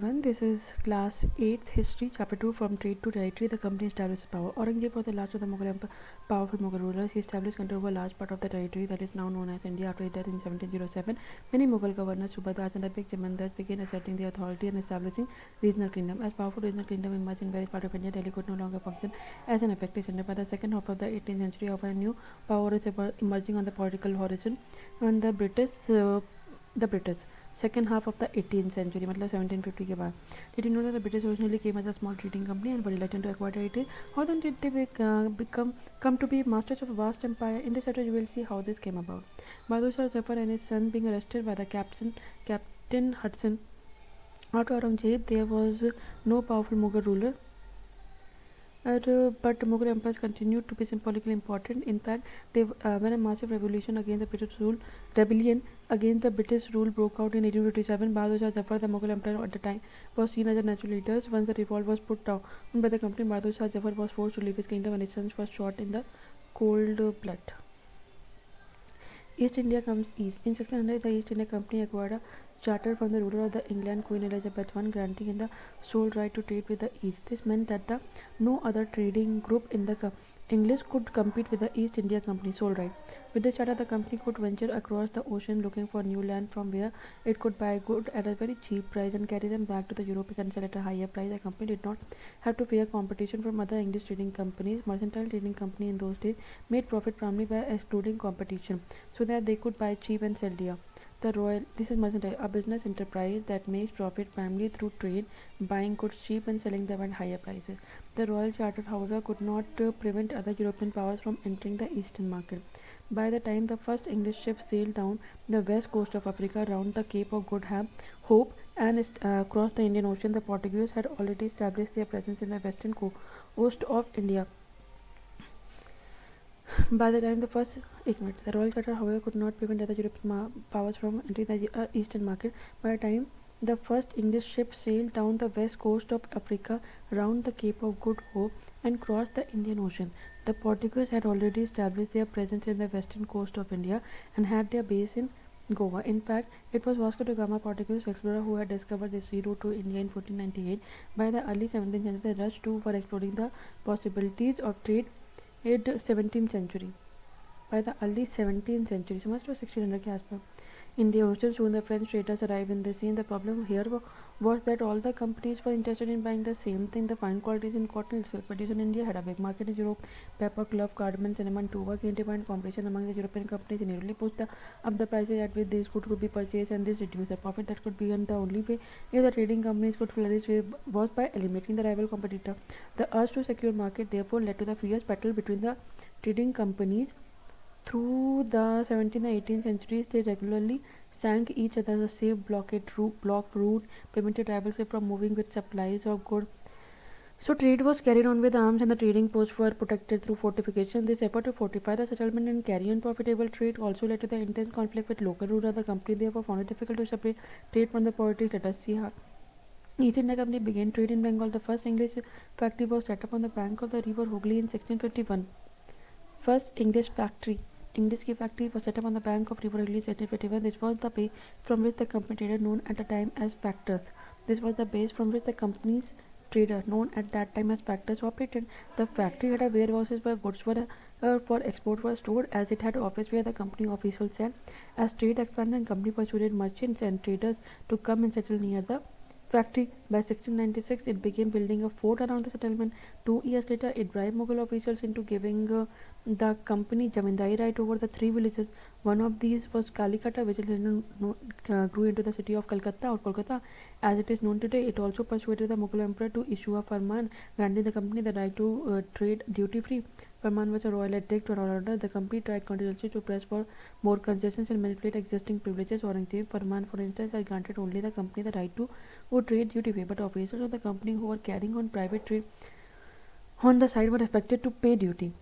everyone. This is class 8th history, chapter 2 from trade to territory. The company establishes power. Aurangzeb was the last of the Mughal Empire, powerful Mughal rulers. He established control over a large part of the territory that is now known as India after his death in 1707. Many Mughal governors, Subadars and epic Jamandars began asserting their authority and establishing regional kingdom. As powerful regional kingdom emerged in various parts of India, Delhi could no longer function as an effective center. By the second half of the 18th century, of a new power is emerging on the political horizon, and the British second half of the 18th century, मतलब 1750 के बाद. Did you know that the British originally came as a small trading company and were reluctant to acquire territory? How then did they come to be masters of a vast empire? In this chapter, you will see how this came about. Bahadur Shah Zafar and his son being arrested by the Captain Hudson. After Aurangzeb, there was no powerful Mughal ruler. But Mughal empires continued to be symbolically important. In fact, when a massive rebellion against the British rule broke out in 1857, Bahadur Shah Zafar, the Mughal emperor at the time, was seen as a natural leader. Once the revolt was put down by the company, Bahadur Shah Zafar was forced to leave his kingdom and his sons were shot in the cold blood. East India comes east. In 1600, the East India Company acquired a charter from the ruler of the England, Queen Elizabeth I, granting him the sole right to trade with the East. This meant that no other trading group in the English could compete with the East India Company sole right. With this charter, the company could venture across the ocean looking for new land from where it could buy goods at a very cheap price and carry them back to the Europe and sell at a higher price. The company did not have to fear competition from other English trading companies. Mercantile trading company in those days made profit primarily by excluding competition, so that they could buy cheap and sell dear. This is mercantile, a business enterprise that makes profit primarily through trade, buying goods cheap and selling them at higher prices. The Royal Charter, however, could not prevent other European powers from entering the eastern market. By the time the first English ships sailed down the west coast of Africa round the Cape of Good Hope and crossed the Indian Ocean, the Portuguese had already established their presence in the western coast of India. By the time the Royal Charter, however, could not prevent other European powers from entering the eastern market. By the time the first English ship sailed down the west coast of Africa, round the Cape of Good Hope, and crossed the Indian Ocean, the Portuguese had already established their presence in the western coast of India and had their base in Goa. In fact, it was Vasco da Gama, Portuguese explorer, who had discovered the sea route to India in 1498. By the early 17th century, the Dutch too were exploring the possibilities of trade in 17th century. By the early 17th century, so much to 1600 के आसपास, Indian Ocean, soon the French traders arrived in the scene. The problem here was that all the companies were interested in buying the same thing, the fine qualities in cotton and silk produced in India had a big market in Europe. Pepper, clove, cardamom, cinnamon, too were in demand. Competition among the European companies immediately pushed up the prices at which these goods could be purchased, and this reduced the profit that could be earned. The only way the trading companies could flourish was by eliminating the rival competitor. The urge to secure market therefore led to the fierce battle between the trading companies. Through the 17th and 18th centuries, they regularly sank each other's safe blocked route, prevented rivals from moving with supplies of goods. So trade was carried on with arms, and the trading posts were protected through fortification. This effort to fortify the settlement and carry on profitable trade also led to the intense conflict with local rulers. The company therefore found it difficult to separate trade from the politics. Let us see how East India Company began trade in Bengal. The first English factory was set up on the bank of the river Hooghly in 1651. First English factory was set up on the bank of river Hooghly in 1651. This was the base from which the company traded, known at the time as factors. Operated. The factory had a warehouses where goods were for export were stored, as it had office where the company officials sat. As trade expanded and company persuaded merchants and traders to come and settle near the factory. By 1696, it began building a fort around the settlement. 2 years later, it bribed Mughal officials into giving the company zamindari right over the 3 villages. One of these was Kalikata, which grew into the city of Calcutta or Kolkata as it is known today. It also persuaded the Mughal emperor to issue a farman granting the company the right to trade duty-free. Farman was a royal edict or order. The company tried continuously to press for more concessions and manipulate existing privileges. Aurangzeb Farman, for instance, had granted only the company the right to trade duty-free, but officials of the company who were carrying on private trade on the side were expected to pay duty.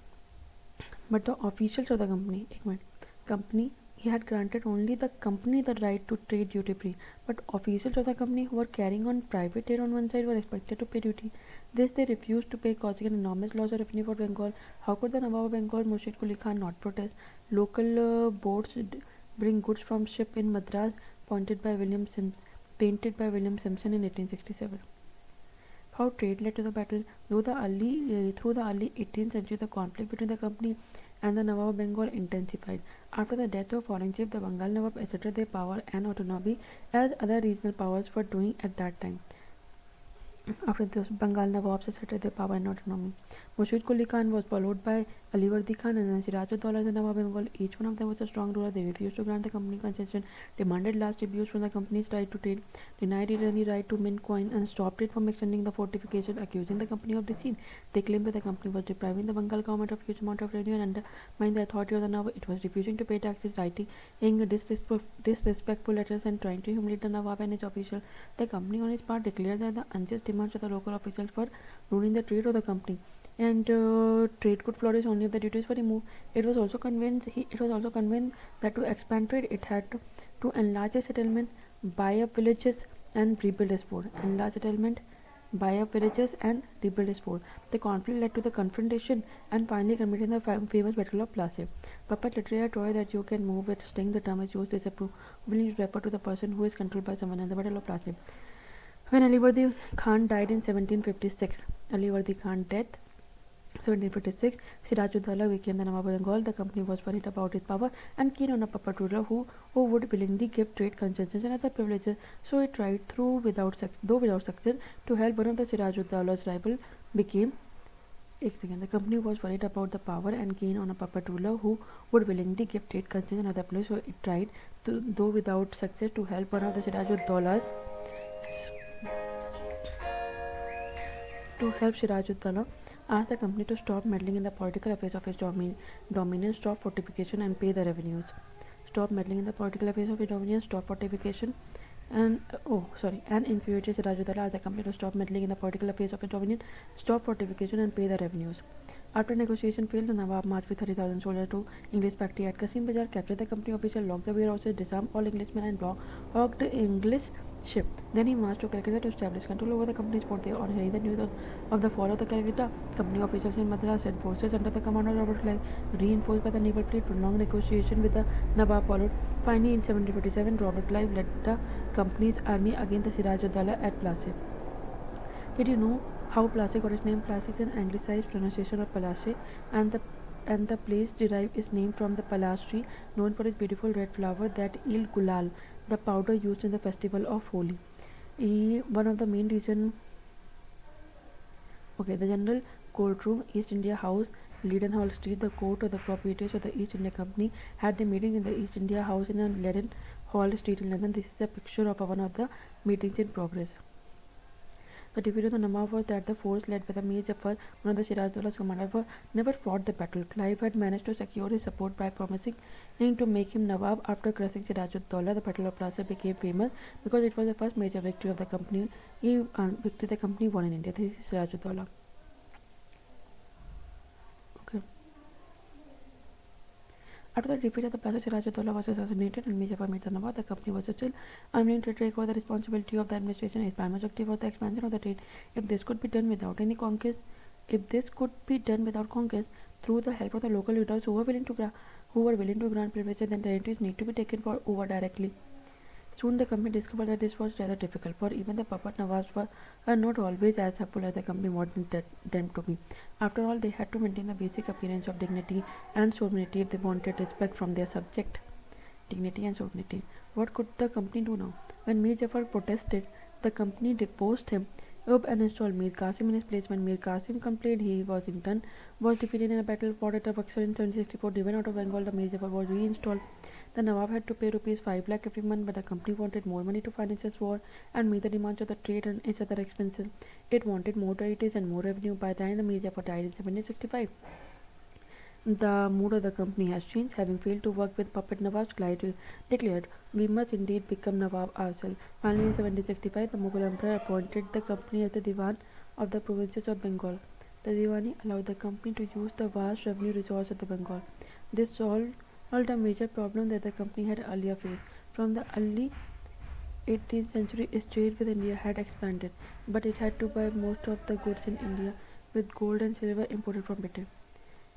But the officials of the company, he had granted only the company the right to trade duty free, but officials of the company who were carrying on private trade on one side were expected to pay duty. This they refused to pay, causing an enormous loss of revenue for Bengal. How could the Nawab of Bengal, Murshid Quli Khan, not protest? Local boats bring goods from ship in Madras, pointed by William painted by William Simpson in 1867. How trade led to the battle. Through the early 18th century, the conflict between the company and the Nawab of Bengal intensified. After the death of Aurangzeb, the Bengal Nawab asserted their power and autonomy as other regional powers were doing at that time. After this, Bengal Nawabs asserted their power and autonomy. Murshid Quli Khan was followed by Alivardi Khan and then Sirajuddaula, the Nawab of Bengal. Each one of them was a strong ruler. They refused to grant the company concession, demanded large tributes from the company's right to trade, denied it any right to mint coin, and stopped it from extending the fortification, accusing the company of deceit. They claimed that the company was depriving the Bengal government of huge amount of revenue and undermining the authority of the Nawab. It was refusing to pay taxes, writing disrespectful letters, and trying to humiliate the Nawab and his officials. The company, on its part, declared that the unjust demands of the local officials for ruling the trade of the company and trade could flourish only if the duties were removed. It was also convinced that to expand trade, it had to enlarge the settlement, buy up villages, and rebuild its fort. Enlarge settlement, buy up villages, and rebuild its fort. The conflict led to the confrontation and finally culminated in the famous Battle of Plassey. Puppet literary Troy that you can move with sting. The term is used disapprovingly to refer to the person who is controlled by someone. In the Battle of Plassey, when Alivardi Khan died in 1756, Alivardi Khan's death 1756, Sirajuddaula became the Nawab of Bengal. The company was worried about his power and keen on a puppet ruler who would willingly give trade concessions and other privileges. So it tried without success, to help one of the Sirajuddaula's rival became the company was worried about the power and keen on a puppet ruler who would willingly give trade concessions and other privileges. So it tried, though without success, to help one of the Sirajuddaulas asked the company to stop meddling in the political affairs of its dominion, stop fortification, and pay the revenues. Stop meddling in the political affairs of its dominion, stop fortification, and infuriated Sirajuddaula asked the company to stop meddling in the political affairs of its dominion, stop fortification, and pay the revenues. After negotiation failed, the Nawab marched with 30,000 soldiers to English factory at Kasim Bazar, captured the company official, locked the warehouses, disarmed all Englishmen, and blocked English ship. Then he marched to Calcutta to establish control over the company's port there. On hearing the news of the fall of the Calcutta, company officials in Madras sent forces under the command of Robert Clive, reinforced by the naval fleet. Prolonged negotiation with the Nawab followed. Finally, in 1757, Robert Clive led the company's army against the Sirajuddaula at Plassey. Did you know how Plassey got its name? Plassey is an anglicized pronunciation of Palace, and the place derived its name from the Palace tree, known for its beautiful red flower that yield gulal, the powder used in the festival of Holi. One of the main reasons. The General Courtroom, East India House, Leadenhall Street, the court of the proprietors of the East India Company, had their meeting in the East India House in Leadenhall Street in London. This is a picture of one of the meetings in progress. The defeat of the Nawab was that the force led by the Mir Jafar, one of the Sirajuddaula's commanders, never fought the battle. Clive had managed to secure his support by promising to make him Nawab. After crushing Sirajuddaula, the Battle of Plassey became famous because it was the first major victory of the company. Victory the company won in India. This is Sirajuddaula. After the defeat of the Plassey, Sirajuddaula was assassinated and Mir Jafar made the Nawab. The company was still unwilling to take over the responsibility of the administration. Its primary objective was the expansion of the trade. If this could be done without conquest, through the help of the local leaders who were willing to grant privileges, then territories need to be taken over directly. Soon the company discovered that this was rather difficult, for even the puppet Nawabs were not always as helpful as the company wanted them to be. After all, they had to maintain a basic appearance of dignity and sovereignty if they wanted respect from their subject. Dignity and sovereignty. What could the company do now? When Mir Jafar protested, the company deposed him and installed Mir Qasim in his place. When Mir Qasim complained, he was defeated in a battle fought at Buxar in 1764. Driven out of Bengal, the Mir Jafar was reinstalled. The Nawab had to pay rupees 5 lakh every month, but the company wanted more money to finance its war and meet the demands of the trade and its other expenses. It wanted more territories and more revenue. By the time the Mir Jafar died in 1765, the mood of the company has changed. Having failed to work with puppet Nawabs, Clive declared, "We must indeed become Nawab ourselves." Finally, in 1765, the Mughal Emperor appointed the company as the Diwan of the provinces of Bengal. The Diwani allowed the company to use the vast revenue resources of the Bengal. This solved a major problem that the company had earlier faced. From the early 18th century, its trade with India had expanded, but it had to buy most of the goods in India with gold and silver imported from Britain.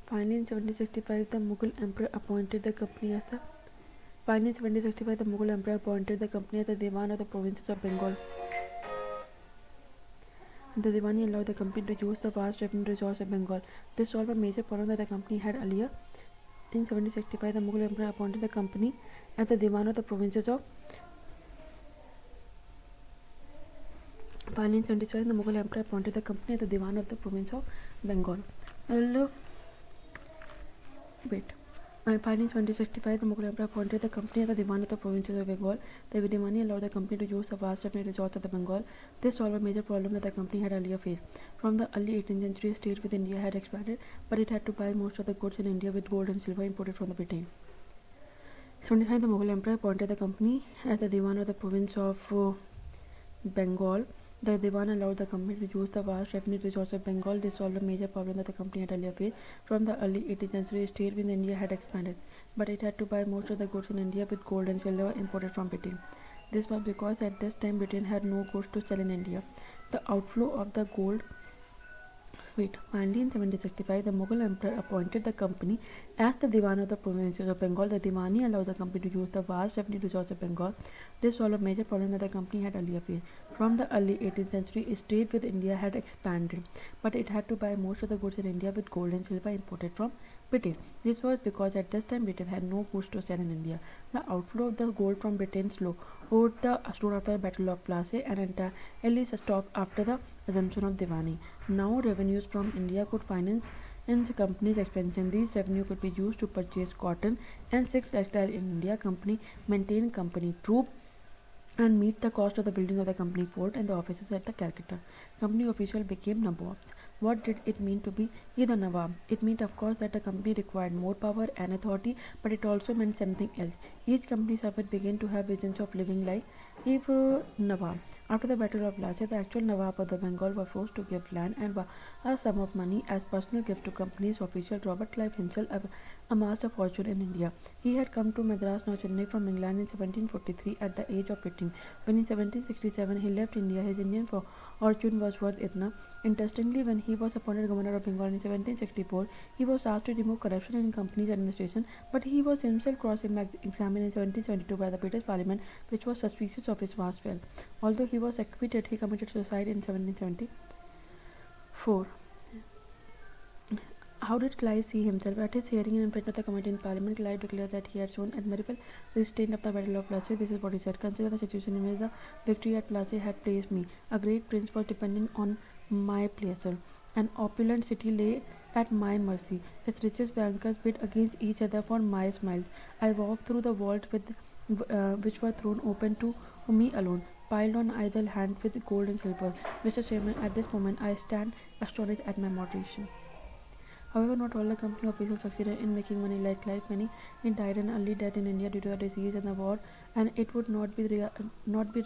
Finally, in 1765, the Mughal Emperor appointed the company as the Finally, in 1765, the Mughal Emperor appointed the company as the Diwan of the provinces of Bengal. The Diwani allowed the company to use the vast revenue resource of Bengal. This solved a major problem that the company had earlier. In 1765, the Mughal Emperor appointed the company as the Diwan of the provinces of. Finally, in 1767, the Mughal Emperor appointed the company as the Diwan of the province of Bengal. Finally, in 1765, the Mughal Emperor appointed the company as the Diwan of the provinces of Bengal. The Diwani allowed the company to use the vast revenue resource of the Bengal. This solved a major problem that the company had earlier faced. From the early 18th century, trade with India had expanded, but it had to buy most of the goods in India with gold and silver imported from the Britain. 1775, the Mughal Emperor appointed the company as the Diwan of the province of Bengal. The Diwan allowed the company to use the vast revenue resource of Bengal. This solved a major problem that the company had earlier faced. From the early 18th century, trade with India had expanded, but it had to buy most of the goods in India with gold and silver imported from Britain. This was because at this time Britain had no goods to sell in India. The outflow of the gold. Finally, in 1765, the Mughal Emperor appointed the company as the Diwan of the provinces of Bengal. The Diwani allowed the company to use the vast revenue resource of Bengal. This solved a major problem that the company had earlier faced. From the early 18th century, its trade with India had expanded, but it had to buy most of the goods in India with gold and silver imported from Britain. This was because at this time Britain had no goods to sell in India. The outflow of the gold from Britain slowed after the Battle of Plassey and entirely stopped after the assumption of Diwani. Now revenues from India could finance the company's expansion. These revenue could be used to purchase cotton and silk textile in India. Company maintain company troop and meet the cost of the building of the company fort and the offices at the Calcutta. Company official became Nawabs. What did it mean to be the Nawab? It meant, of course, that the company required more power and authority, but it also meant something else. Each company servant began to have visions of living like Nawab. After the Battle of Plassey, the actual Nawab of the Bengal were forced to give land and a sum of money as personal gift to company's official. Robert Clive himself amassed a fortune in India. He had come to Madras, now Chennai, from England in 1743 at the age of 15. When in 1767 he left India, his Indian fortune was worth itna. Interestingly, when he was appointed governor of Bengal in 1764, he was asked to remove corruption in company's administration, but he was himself cross-examined in 1772 by the British Parliament, which was suspicious of his vast wealth. Although he was acquitted, he committed suicide in 1774. How did Clive see himself? At his hearing in front of the committee in Parliament, Clive declared that he had shown admirable restraint of the Battle of Plassey. This is what he said: "Consider the situation in which the victory at Plassey had placed me. A great prince was dependent on my pleasure. An opulent city lay at my mercy. Its richest bankers bid against each other for my smiles. I walked through the vault which were thrown open to me alone, piled on either hand with gold and silver. Mr. Chairman, at this moment I stand astonished at my moderation." However, not all the company officials succeeded in making money like Clive. Many died an early death in India due to a disease and the war, and it would not be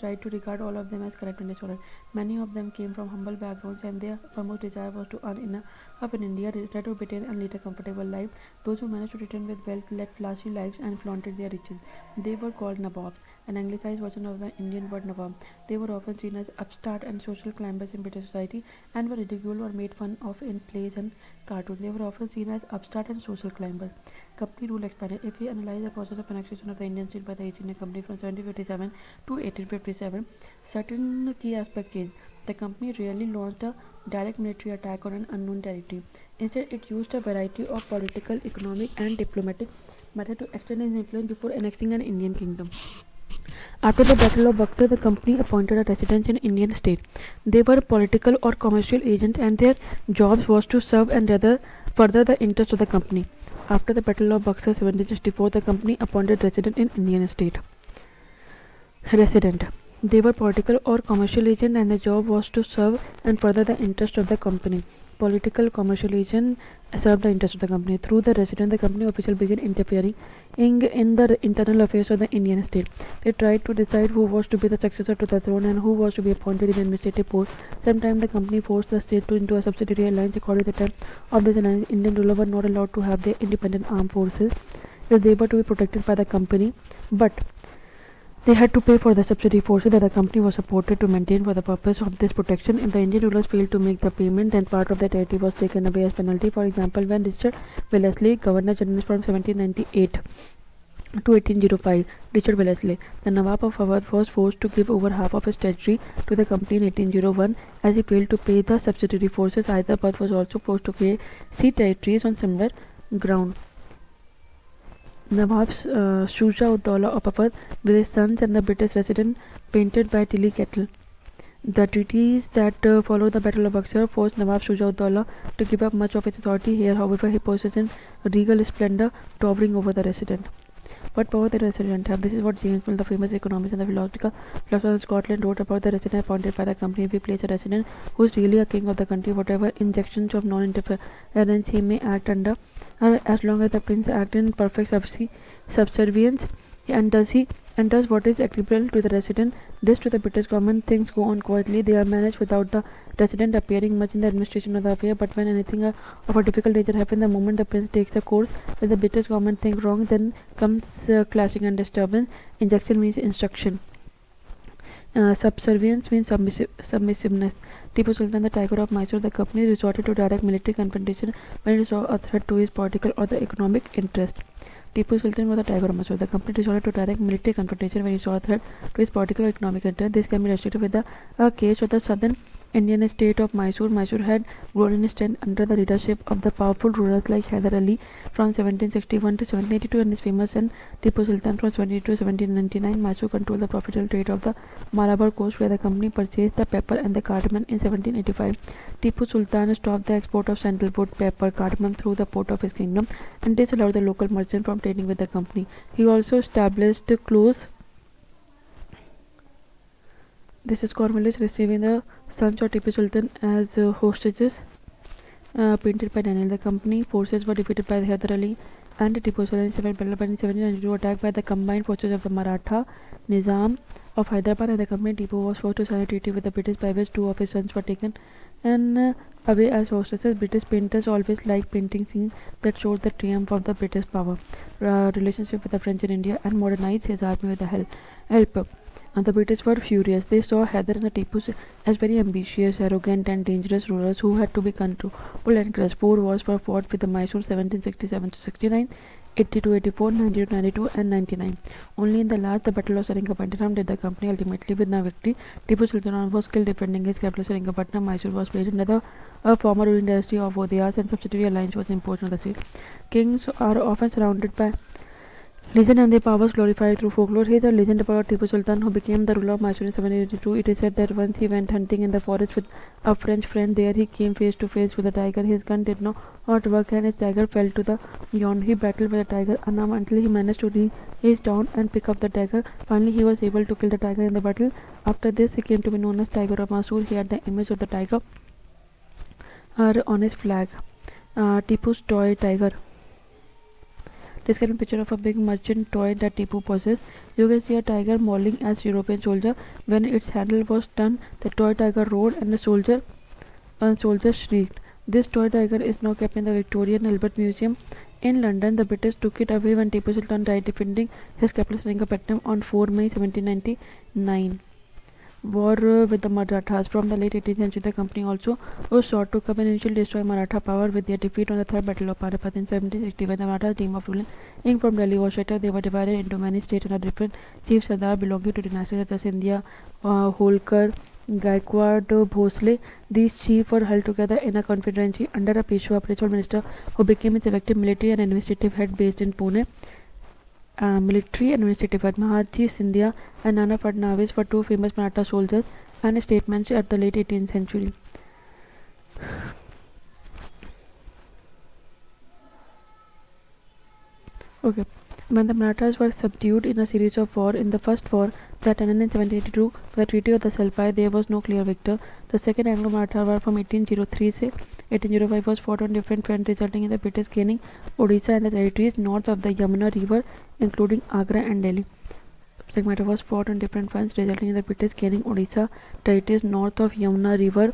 right to regard all of them as corrupt and dishonest. Many of them came from humble backgrounds, and their foremost desire was to earn enough in India, return to Britain, and lead a comfortable life. Those who managed to return with wealth led flashy lives and flaunted their riches. They were called Nawabs, an anglicized version of the Indian word Nawab. They were often seen as upstart and social climbers in British society, and were ridiculed or made fun of in plays and cartoons. They were often seen as upstart and social climbers. Company rule expanded. If we analyze the process of annexation of the Indian state by the East India Company from 1757 to 1857, certain key aspects changed. The company rarely launched a direct military attack on an unknown territory. Instead, it used a variety of political, economic, and diplomatic methods to extend its influence before annexing an Indian kingdom. After the Battle of Buxar, the company appointed a residents in Indian state. They were political or commercial agents, and their jobs was to serve and further the interests of the company. After the Battle of Buxar 1764, the company appointed resident in Indian state. They were political or commercial agent, and their job was to serve and further the interest of the company. Political commercial agent served the interest of the company. Through the resident, the company official began interfering in the internal affairs of the Indian state. They tried to decide who was to be the successor to the throne and who was to be appointed in administrative post. Sometimes the company forced the state into a subsidiary alliance. According to the term of this alliance, Indian rulers were not allowed to have their independent armed forces if they were to be protected by the company, but they had to pay for the subsidy forces that the company was supported to maintain for the purpose of this protection. If the Indian rulers failed to make the payment, then part of the territory was taken away as penalty. For example, when Richard Wellesley, Governor General from 1798, to 1805, Richard Wellesley. The Nawab of Awadh was forced to give over half of his territory to the company in 1801 as he failed to pay the subsidiary forces. Hyderabad was also forced to create sea territories on similar ground. Nawab Shuja-ud-Dawla of Awadh with his sons and the British resident painted by Tilly Kettle. The treaties that followed the Battle of Buxar forced Nawab Shuja-ud-Dawla to give up much of his authority here. However, he possessed in regal splendor, towering over the resident. What power the resident have? This is what James Mill, the famous economist and the philosopher of Scotland, wrote about the resident appointed by the company. If we place a resident who is really a king of the country, whatever injunctions of non-interference he may act under, as long as the prince act in perfect subservience, and does what is agreeable to the resident, this to the British government, things go on quietly. They are managed without the resident appearing much in the administration of the affair. But when anything of a difficult nature happens, the moment the prince takes the course that the British government think wrong, then comes clashing and disturbance. Injunction means instruction. Subservience means submissiveness. Tipu Sultan, the Tiger of Mysore, the company resorted to direct military confrontation when it saw a threat to his political or the economic interest. Tipu Sultan was the Tiger of Mysore. The company resorted to direct military confrontation when it saw a threat to its political or economic interest. This can be restricted with the case of the southern Indian state of Mysore. Mysore had grown in strength under the leadership of the powerful rulers like Hyder Ali from 1761 to 1782 and his famous son Tipu Sultan from 1782 to 1799. Mysore controlled the profitable trade of the Malabar coast, where the company purchased the pepper and the cardamom in 1785. Tipu Sultan stopped the export of sandalwood, pepper, cardamom through the port of his kingdom and disallowed the local merchant from trading with the company. He also established close. This is Cornwallis receiving the sons of Tipu Sultan as hostages, painted by Daniel. The company forces were defeated by Hyder Ali and Tipu Sultan in several battles, but in 1792 attacked by the combined forces of the Maratha Nizam of Hyderabad and the company. Tipu was forced to sign a treaty with the British by which two of his sons were taken and away as hostages. British painters always liked painting scenes that showed the triumph of the British power, relationship with the French in India, and modernized his army with the help. And the British were furious. They saw Hyder and the Tipu as very ambitious, arrogant, and dangerous rulers who had to be controlled and crushed. 4 wars were fought with the Mysore 1767 to 69, 82 84, 92 92, and 99. Only in the last, the Battle of Seringapatam, did the company ultimately win a victory. Tipu Sultan was killed defending his capital Seringapatam. Mysore was placed under the former ruling dynasty of Vodiyas, and subsidiary alliance was imposed on the state. Kings are often surrounded by legend and their powers glorified through folklore. He is a legend about Tipu Sultan, who became the ruler of Mysore in 1782. It is said that once he went hunting in the forest with a French friend. There he came face to face with a tiger. His gun did not work and his tiger fell to the ground. He battled with the tiger unarmed until he managed to reach down and pick up the tiger. Finally, he was able to kill the tiger in the battle. After this, he came to be known as Tiger of Mysore. He had the image of the tiger on his flag. Tipu's toy tiger. This can be a picture of a big merchant toy that Tipu possessed. You can see a tiger mauling as European soldier. When its handle was turned, the toy tiger roared and the soldier shrieked. This toy tiger is now kept in the Victoria and Albert Museum in London. The British took it away when Tipu Sultan died defending his capital Seringapatam on 4 May 1799. War with the Marathas. From the late 18th century, the company also sought to come and eventually destroy Maratha power. With their defeat on the Third Battle of Panipat in 1760, when the Maratha team of ruling from Delhi was shattered, they were divided into many states under different chief Sardar belonging to dynasties such as Scindia, Holkar, Gaikwad, Bhosle. These chiefs were held together in a confederacy under a Peshwa principal minister who became its effective military and administrative head based in Pune. Military administrative head Mahaji Scindia and Nana Fadnavis were two famous Maratha soldiers and statesmen at the late 18th century. Okay. When the Marathas were subdued in a series of wars, in the first war that ended in 1782 for the Treaty of the Salpai, there was no clear victor. The second Anglo-Maratha war from 1803 to 1805 was fought on different fronts, resulting in the British gaining Odisha and the territories north of the Yamuna River, including Agra and Delhi. Segmata was fought on different fronts, resulting in the British gaining Odisha territories north of Yamuna River,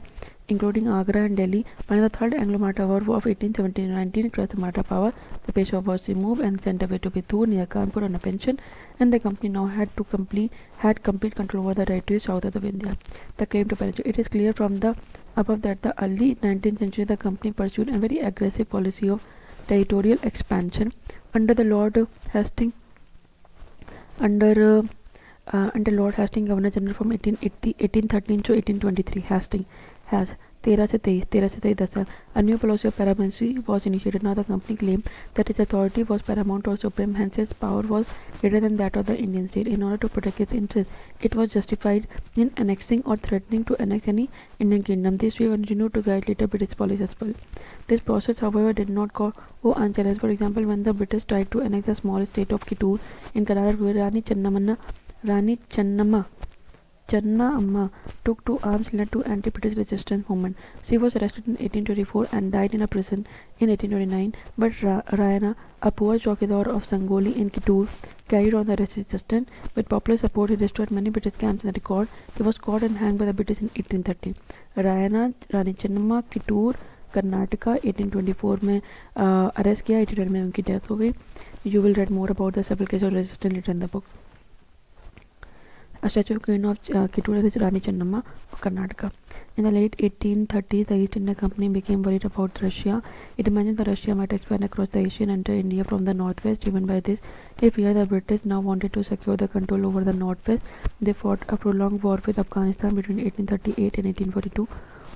including Agra and Delhi. By the Third Anglo-Maratha War of 1817-19 crushed the Maratha power. The Peshwa was removed and sent away to Bithur near Kanpur on a pension, and the company now had complete control over the territories south of the Vindhya. The claim to penetrate. It is clear from the above that the early 19th century the company pursued a very aggressive policy of territorial expansion. Under the Lord Hastings under Lord Hastings, Governor General from 1813 to 1823. Hastings has 13 से 10 साल. A new policy of paramountcy was initiated. Now the company claimed that its authority was paramount or supreme, hence its power was greater than that of the Indian state. In order to protect its interests, it was justified in annexing or threatening to annex any Indian kingdom. This view continued to guide later British policy as well. This process, however, did not go unchallenged. For example, when the British tried to annex the small state of Kittur in Karnataka, Rani Channamma took to arms led to anti-British resistance movement. She was arrested in 1824 and died in a prison in 1829. But Rayana, a poor chowkidar of Sangoli in Kittur, carried on the resistance. With popular support, he destroyed many British camps in the record. He was caught and hanged by the British in 1830. Rani Channamma Kittur Karnataka 1824 में arrest किया. 1820 में उनकी death हो गई. You will read more about the several cases of resistance later in the book. A statue of Queen of Kittur is Rani Channamma of Karnataka. In the late 1830s, the East India Company became worried about Russia. It imagined that Russia might expand across the Asia and enter India from the northwest. Driven by this, they feared the British now wanted to secure the control over the northwest. They fought a prolonged war with Afghanistan between 1838 and 1842.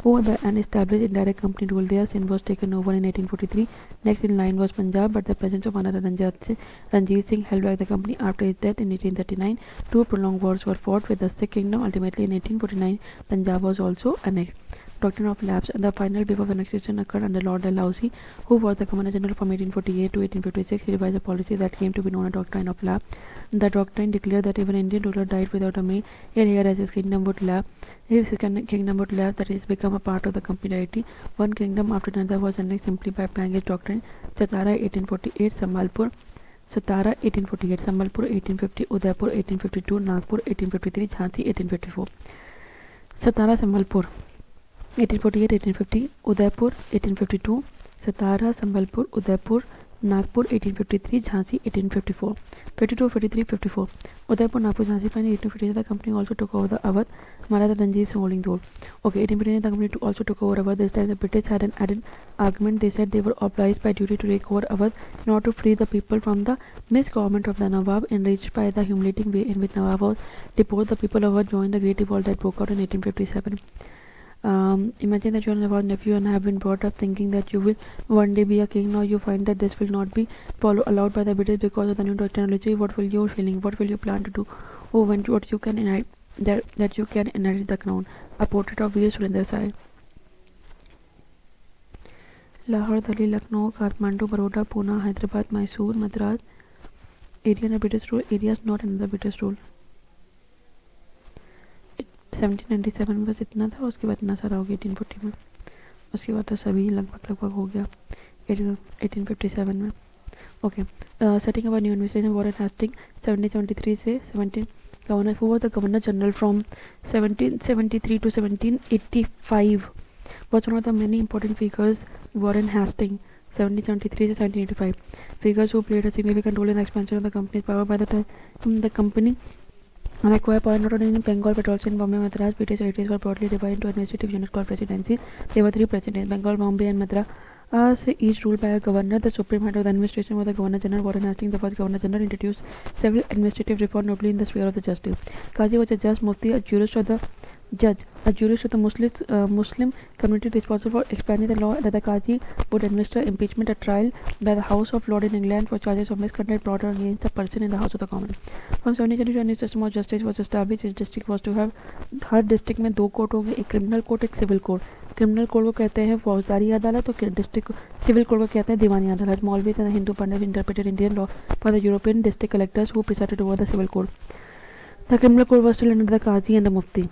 And established indirect company rule there. Sindh was taken over in 1843. Next in line was Punjab, but the presence of another Ranjit Singh held back the company. After his death in 1839, two prolonged wars were fought with the Sikh kingdom. Ultimately, in 1849, Punjab was also annexed. Doctrine of lapse, and the final wave of annexation occurred under Lord Dalhousie, who was the Governor General from 1848 to 1856. He revised a policy that came to be known as Doctrine of Lapse. The doctrine declared that if an Indian ruler died without a male heir, as his kingdom would lapse, that is, become a part of the company directly. One kingdom after another was annexed simply by applying his doctrine. Satara 1848, Sambalpur 1850, Udaipur 1852, Nagpur 1853, Jhansi 1854. Satara Sambalpur 1848, 1850, Udaipur 1852, Satara, Sambalpur, Udaipur, Nagpur 1853, Jhansi 1854. 52, 53, 54. Udaipur, Nagpur, Jhansi. Finally, 1853, the company also took over the Awadh, Maratha Ranjit Singh holding the role. Okay, 1859, the company also took over Awadh. This time, the British had an added argument. They said they were obliged by duty to take over Awadh in order to free the people from the misgovernment of the Nawab. Enraged by the humiliating way in which Nawab was deposed, the people of Awadh joined the Great Revolt that broke out in 1857. Imagine that you are Nawab's nephew and have been brought up thinking that you will one day be a king. Now you find that this will not be allowed by the British because of the new technology. What will you feeling? What will you plan to do? What you can inherit that you can inherit the crown. A portrait of Veer Surinder Sai. Lahore, Delhi, Lucknow, Kathmandu, Baroda, Pune, Hyderabad, Mysore, Madras. Area under British rule. Areas not under British rule. 1797 में बस इतना था. उसके बाद इतना सारा हो गया 1840 में. उसके बाद तो सभी लगभग हो गया 1857 में. Okay, setting up new administration Warren Hasting 1773 से 17 governor who was the governor general from 1773 to 1785 was one of the many important figures. Warren Hastings 1773 to 1785 figures who played a significant role in the expansion of the company's power. By the time the company acquired power not only in Bengal but also in Bombay, Madras, British territories were broadly divided into administrative units called presidencies. There were three presidents: Bengal, Bombay, and Madras. Each ruled by a governor. The supreme head of the administration was the Governor General. Warren Hastings, the first Governor General, introduced several administrative reforms, notably in the sphere of the justice. Qazi was a judge, Mufti, a jurist of the Muslim community responsible for expanding the law. That the Qazi would administer impeachment, a trial by the House of Lords in England for charges of misconduct brought against a person in the House of the Commons. From 1772 a new system of justice was established. Each district was to have her district में 2 court होंगे, एक criminal court, एक civil court. Criminal court को कहते हैं फौजदारी अदालत और डिस्ट्रिक्ट सिविल कोर्ट को कहते हैं दीवानी अदालत. Maulvis and the Hindu Pandits interpreted Indian law for the European district collectors who presided over the civil court. The criminal court was still under the Qazi and the Mufti.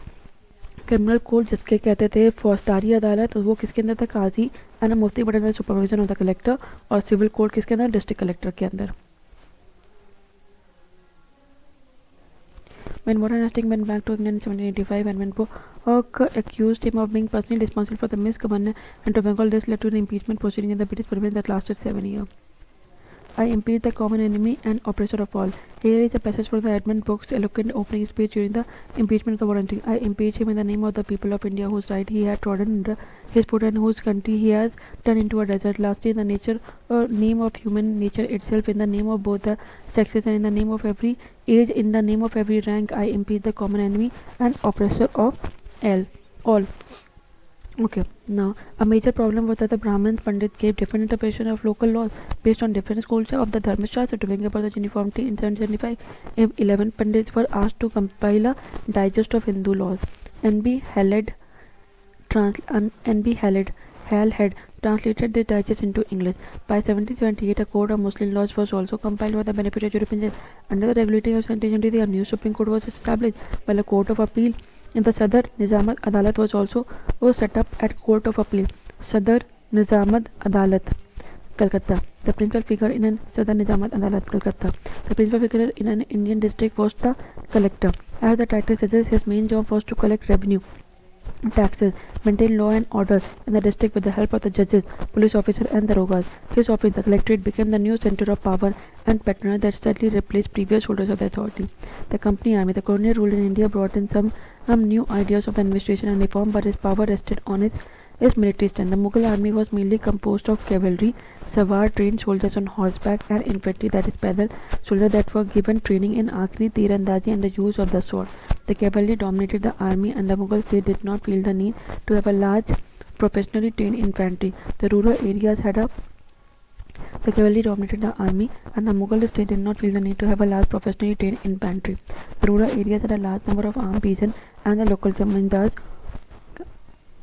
Criminal court जिसके कहते थे फौजदारी अदालत, वो किसके अंदर था? Qazi and Mufti but under supervision of the collector. और सिविल कोर्ट किसके अंदर? डिस्ट्रिक्ट कलेक्टर के अंदर. When Warren Hastings went back to England in 1785 and when Polk accused him of being personally responsible for the misgovernment and to Bengal, this led to an impeachment proceeding in the British Parliament that lasted 7 years. I impeach the common enemy and oppressor of all. Here is a passage from the Edmund Burke's eloquent opening speech during the impeachment of the volunteer. I impeach him in the name of the people of India, whose right he had trodden under his foot and whose country he has turned into a desert. Lastly, in the nature or name of human nature itself, in the name of both the sexes, and in the name of every age, in the name of every rank, I impeach the common enemy and oppressor of all. Okay, now a major problem was that the Brahmins Pandits gave different interpretation of local laws based on different schools of the Dharmashastra. To bring about the uniformity in 1775, 11 Pandits were asked to compile a digest of Hindu laws. N.B. Hal had translated the digest into English. By 1778, a code of Muslim laws was also compiled for the benefit of Europeans. Under the regulating of 1773, a new Supreme Court was established, while a Court of Appeal in the Sadar Nizamad Adalat was set up at Court of Appeal, Sadar Nizamad Adalat, Calcutta. The principal figure in an Sadar Nizamad Adalat, Calcutta. The principal figure in an Indian district was the collector. As the title suggests, his main job was to collect revenue, taxes, maintain law and order in the district with the help of the judges, police officers and darogas. His office, the collectorate, became the new center of power and patronage that steadily replaced previous holders of the authority. The company army, the colonial rule in India, brought in some new ideas of administration and reform, but his power rested on its military strength. The Mughal army was mainly composed of cavalry, Sawar trained soldiers on horseback, and infantry, that is Paidal soldiers that were given training in archery, tirandazi and the use of the sword. The cavalry dominated the army, and the Mughal state did not feel the need to have a large professionally trained infantry. The rural areas had a The cavalry dominated the army, and the Mughal state did not feel the need to have a large professionally trained infantry. The rural areas had a large number of armed peasants, and the local zamindars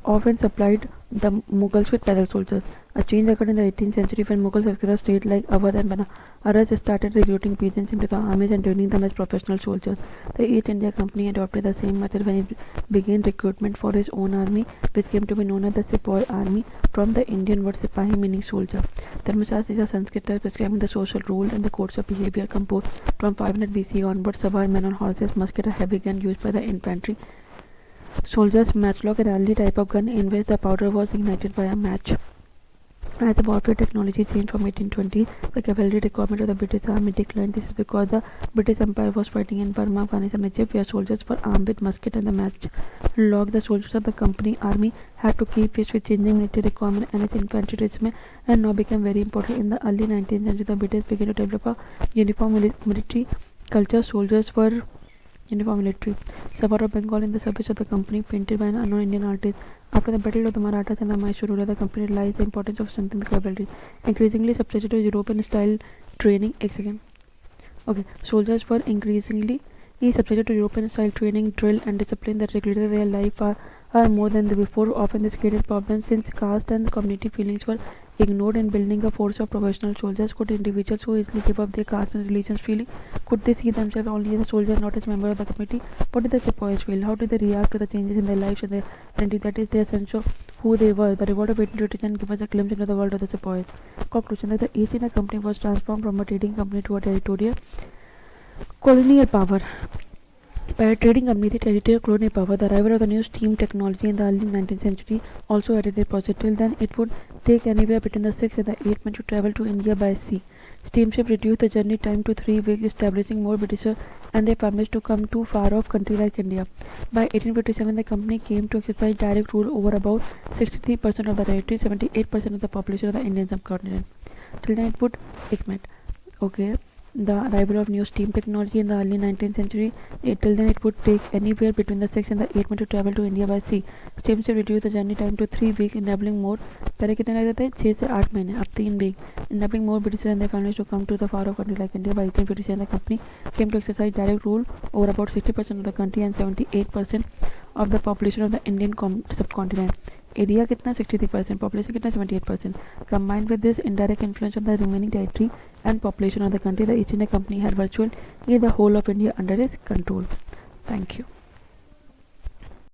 often supplied the Mughals with peasant soldiers. A change occurred in the 18th century when Mughal secular states like Awadh and Banaras started recruiting peasants into the armies and training them as professional soldiers. The East India Company adopted the same method when it began recruitment for its own army, which came to be known as the Sepoy army, from the Indian word Sipahi meaning soldier. Dharmashastra is a Sanskrit text prescribing the social rule and the codes of behavior composed from 500 BC onwards. Sawar men on horses, musket, a heavy gun used by the infantry soldiers, matchlock, an early type of gun in which the powder was ignited by a match. As the warfare technology changed from 1820, the cavalry requirement of the British army declined. This is because the British Empire was fighting in Burma, Afghanistan, and Egypt, where soldiers were armed with musket and the matchlock. The soldiers of the company army had to keep pace with changing military requirement and its infantry regime, and now became very important. In the early 19th century, the British began to develop a uniform military culture. Soldiers were uniform military. Sawar of Bengal in the service of the company, painted by an unknown Indian artist. After the battle of the Marathas and the Mysore ruler, the company realized the importance of strengthening cavalry, increasingly subjected to European style training. Soldiers were increasingly subjected to European style training, drill and discipline that regulated their life far more than before. Often this created problems since caste and community feelings were ignored in building a force of professional soldiers. Could individuals who easily give up their caste and religious feeling, could they see themselves only as a soldier, not as a member of the community? What did the sepoys feel? How did they react to the changes in their lives and their identity, that is their sense of who they were? The revolt of 1827 gives us a glimpse into the world of the sepoys. Conclusion: that the East India Company was transformed from a trading company to a territorial colonial power. By a trading company, the territorial colonial power, the arrival of the new steam technology in the early 19th century also added a process. Till then, it would take anywhere between the 6 and the 8 months to travel to India by sea. Steamship reduced the journey time to 3 weeks, establishing more Britishers and their families to come to far-off country like India. By 1857, the company came to exercise direct rule over about 63% of the territory, 78% of the population of the Indian subcontinent. Till then, it would the arrival of new steam technology in the early 19th century. Till then, it would take anywhere between the 6 and the 8 months to travel to India by sea. Steamship reduced the journey time to 3 weeks, enabling more पहले कितने लग जाते 6 से 8 महीने, अब 3 weeks, enabling more British and their families to come to the far off country like India. By 1857, the company came to exercise direct rule over about 60% of the country and 78% of the population of the Indian subcontinent. Area कितना 63%, population कितना 78%. Combined with this indirect influence on the remaining territory and population of the country, the East India Company had virtually the whole of India under its control. Thank you.